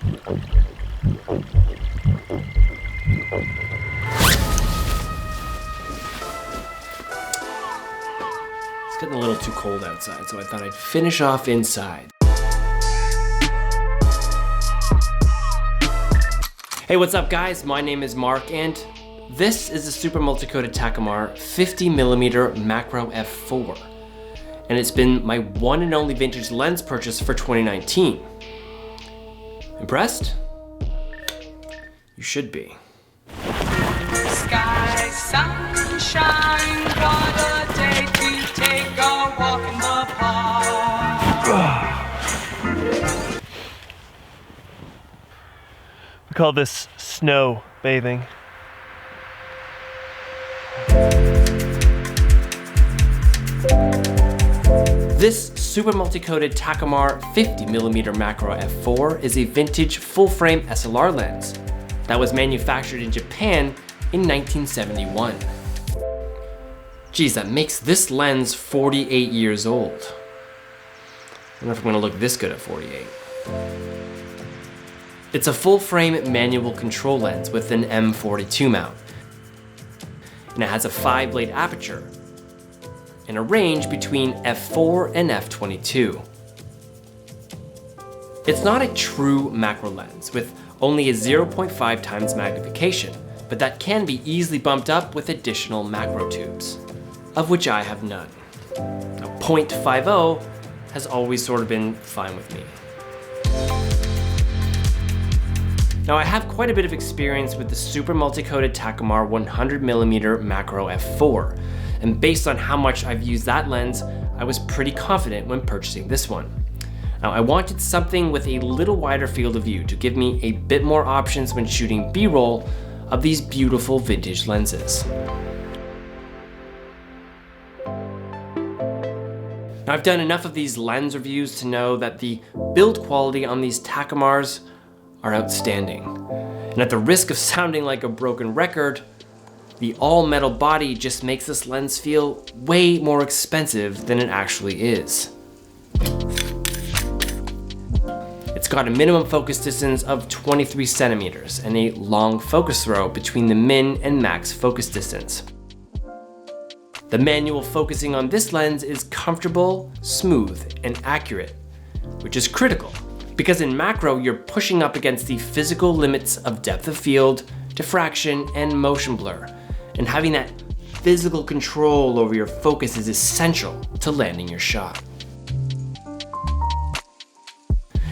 It's getting a little too cold outside, so I thought I'd finish off inside. Hey, what's up guys? My name is Mark and this is the Super Multi-Coated Takumar 50mm Macro f4. And it's been my one and only vintage lens purchase for 2019. Impressed? You should be. Sky, sunshine, what a day to take a walk in the park. We call this snow bathing. This Super Multi-Coated Takumar 50mm Macro f4 is a vintage full-frame SLR lens that was manufactured in Japan in 1971. Geez, that makes this lens 48 years old. I don't know if I'm gonna look this good at 48. It's a full-frame manual control lens with an M42 mount. And it has a 5-blade aperture and a range between f4 and f22. It's not a true macro lens with only a 0.5 times magnification, but that can be easily bumped up with additional macro tubes, of which I have none. A 0.50 has always sort of been fine with me. Now I have quite a bit of experience with the Super Multi-Coated Takumar 100mm Macro f4, and based on how much I've used that lens, I was pretty confident when purchasing this one. Now I wanted something with a little wider field of view to give me a bit more options when shooting B-roll of these beautiful vintage lenses. Now I've done enough of these lens reviews to know that the build quality on these Takumars are outstanding. And at the risk of sounding like a broken record, the all-metal body just makes this lens feel way more expensive than it actually is. It's got a minimum focus distance of 23 centimeters and a long focus throw between the min and max focus distance. The manual focusing on this lens is comfortable, smooth, and accurate, which is critical because in macro you're pushing up against the physical limits of depth of field, diffraction, and motion blur, and having that physical control over your focus is essential to landing your shot.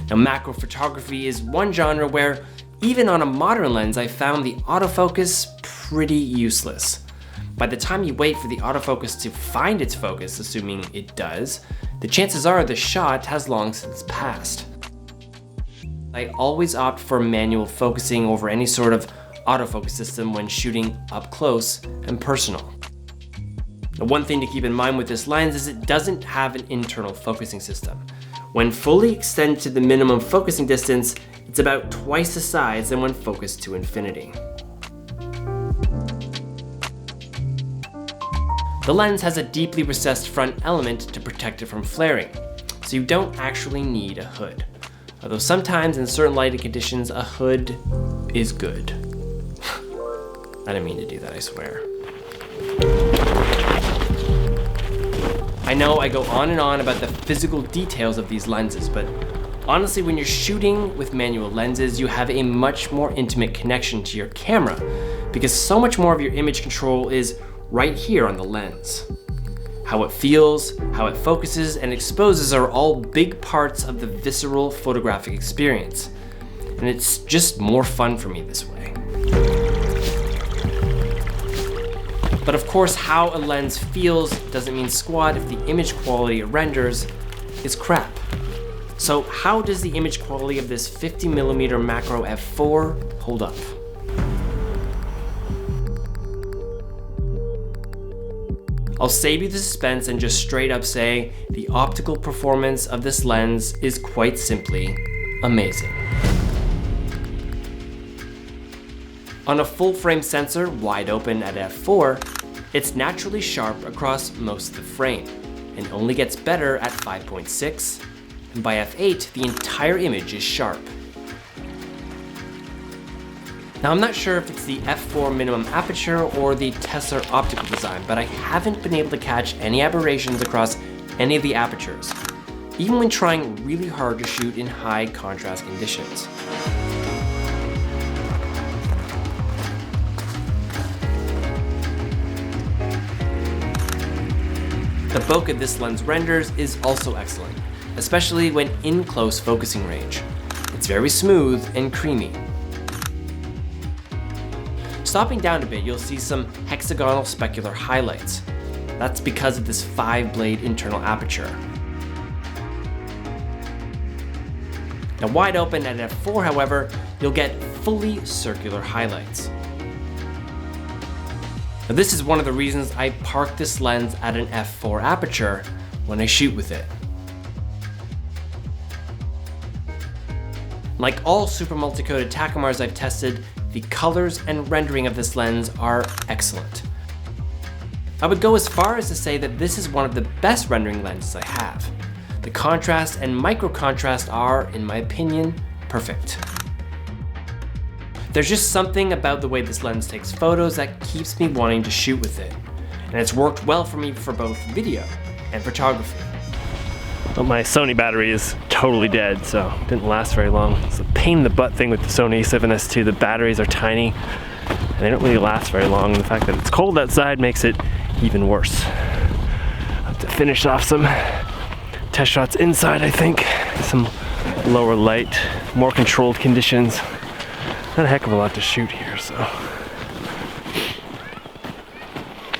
Now, macro photography is one genre where, even on a modern lens, I found the autofocus pretty useless. By the time you wait for the autofocus to find its focus, assuming it does, the chances are the shot has long since passed. I always opt for manual focusing over any sort of autofocus system when shooting up close and personal. Now, one thing to keep in mind with this lens is it doesn't have an internal focusing system. When fully extended to the minimum focusing distance, it's about twice the size than when focused to infinity. The lens has a deeply recessed front element to protect it from flaring, so you don't actually need a hood. Although sometimes in certain lighting conditions, a hood is good. I didn't mean to do that, I swear. I know I go on and on about the physical details of these lenses, but honestly, when you're shooting with manual lenses, you have a much more intimate connection to your camera because so much more of your image control is right here on the lens. How it feels, how it focuses and exposes are all big parts of the visceral photographic experience. And it's just more fun for me this way. But of course, how a lens feels doesn't mean squat if the image quality it renders is crap. So how does the image quality of this 50mm Macro f4 hold up? I'll save you the suspense and just straight up say the optical performance of this lens is quite simply amazing. On a full frame sensor wide open at f4, it's naturally sharp across most of the frame and only gets better at 5.6, and by f8 the entire image is sharp. Now I'm not sure if it's the f4 minimum aperture or the Tesla optical design, but I haven't been able to catch any aberrations across any of the apertures, even when trying really hard to shoot in high contrast conditions. The bokeh this lens renders is also excellent, especially when in close focusing range. It's very smooth and creamy. Stopping down a bit, you'll see some hexagonal specular highlights. That's because of this 5-blade internal aperture. Now wide open at f4, however, you'll get fully circular highlights. Now this is one of the reasons I park this lens at an f4 aperture when I shoot with it. Like all super multi-coated Takumars I've tested, the colors and rendering of this lens are excellent. I would go as far as to say that this is one of the best rendering lenses I have. The contrast and micro contrast are, in my opinion, perfect. There's just something about the way this lens takes photos that keeps me wanting to shoot with it. And it's worked well for me for both video and photography. Well, my Sony battery is totally dead, so it didn't last very long. It's a pain in the butt thing with the Sony a7S II. The batteries are tiny and they don't really last very long. And the fact that it's cold outside makes it even worse. I have to finish off some test shots inside, I think. Some lower light, more controlled conditions. Not a heck of a lot to shoot here, so.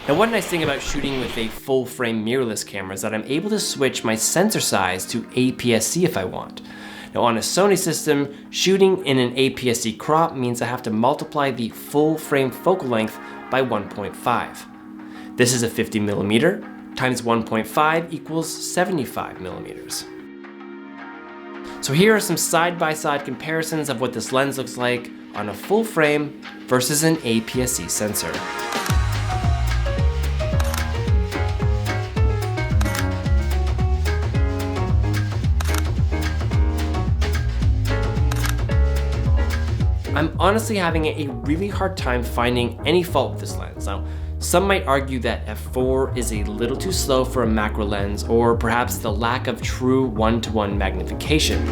Now one nice thing about shooting with a full frame mirrorless camera is that I'm able to switch my sensor size to APS-C if I want. Now on a Sony system, shooting in an APS-C crop means I have to multiply the full frame focal length by 1.5. This is a 50mm times 1.5 equals 75 millimeters. So here are some side-by-side comparisons of what this lens looks like on a full frame versus an APS-C sensor. I'm honestly having a really hard time finding any fault with this lens. Now, some might argue that f4 is a little too slow for a macro lens, or perhaps the lack of true one-to-one magnification.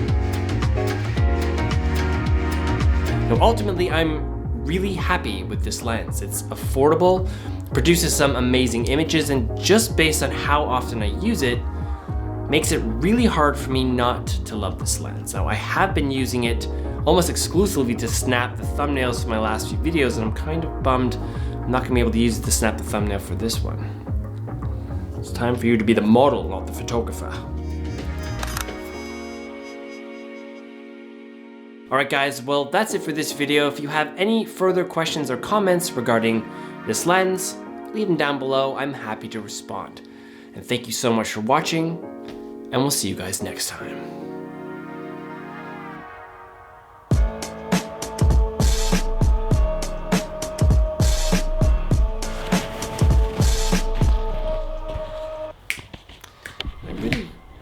Now, ultimately, I'm really happy with this lens. It's affordable, produces some amazing images, and just based on how often I use it, makes it really hard for me not to love this lens. Now, I have been using it almost exclusively to snap the thumbnails for my last few videos, and I'm kind of bummed I'm not gonna be able to use it to snap the thumbnail for this one. It's time for you to be the model, not the photographer. Alright guys, well that's it for this video. If you have any further questions or comments regarding this lens, leave them down below. I'm happy to respond. And thank you so much for watching, and we'll see you guys next time.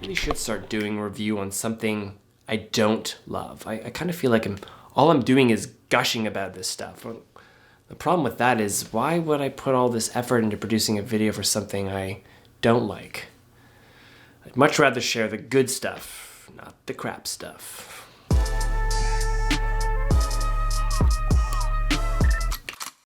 I should start doing a review on something I don't love. I kind of feel like all I'm doing is gushing about this stuff. The problem with that is, why would I put all this effort into producing a video for something I don't like? I'd much rather share the good stuff, not the crap stuff.